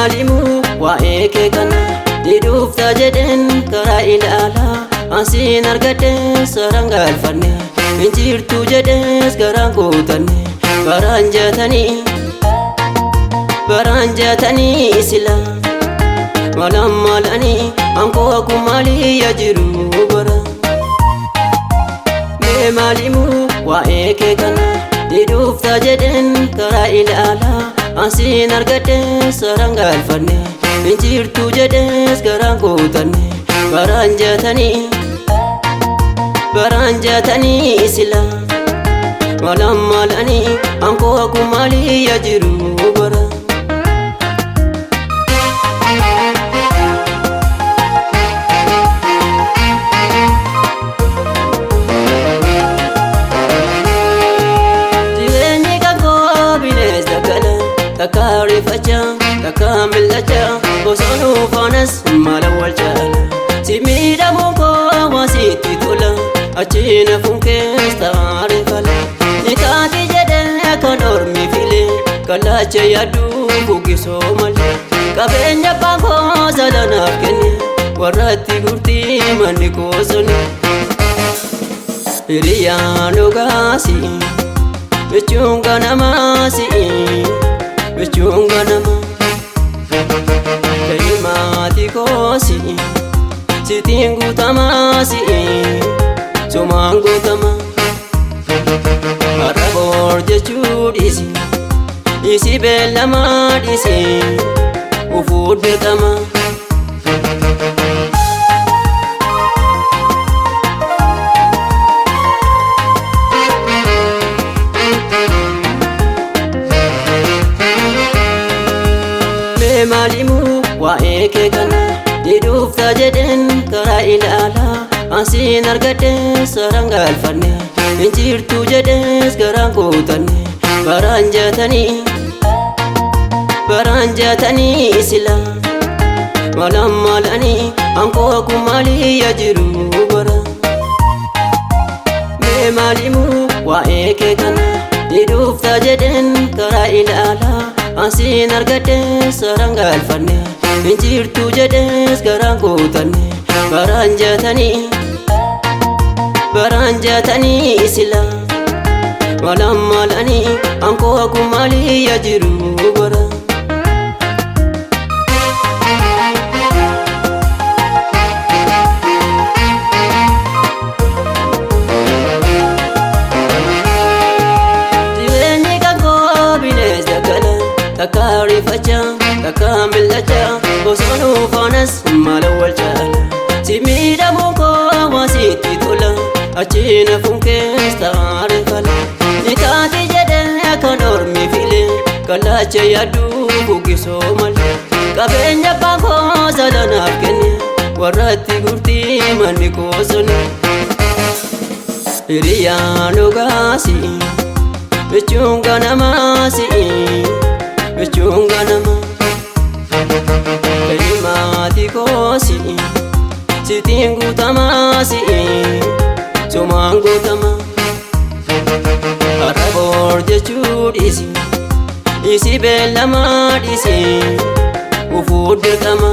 maalimu waa'ee kee kana ni dhufta jedheen karaa ilaalaa asiin argadhe saraan galfanne injirtu jedhees garaan gootanne baran jaatanii sila malam malani anko akumali ya jiru bara me maalimu waa'ee kee kana ni dhufta jedheen karaa ilaalaa asiin argadhe saraan galfanne injirtu jedhees garaan gootanne baran jaatanii sila malam malani anko akumali ya jiru bara takari facha takamil acha bosonu fanas malawal chala simida moko wasiti tola achina funke stare fala nikati jede kanor mi file kalache yadu bugiso mal kabenya pango salana kene warati gurti maniko soni iriyano gasi bechunga namasi bechunga nama kalimati kosi sitingu tamasi sumangu tama arabor jechudisi isi bella madisi ufud betama maalimu waa'ee kee kana ni dhufta jedheen karaa ilaalaa asiin argadhe saraan galfanne injirtu jedhees garaan gootanne baran jaatanii sila malam malani anko akumali ya jiru bara me maalimu waa'ee kee kana ni dhufta jedheen karaa ilaalaa asiin argadhe saraan galfanne injirtu jedhees garaan gootanne baran jaatanii sila malam malani anko akumali ya jiru bara takari facha takamil acha bosonu fanas malawal chala simida moko wasiti tola achina funke stare fala nikati jede kanor mi file kalache yadu bugiso mal kabenya pango salana kene warati gurti maniko soni iriyano gasi bechunga namasi bechunga nama kalimati kosi sitingu tamasi sumangu tama arabor jechudisi isi bella madisi ufud betama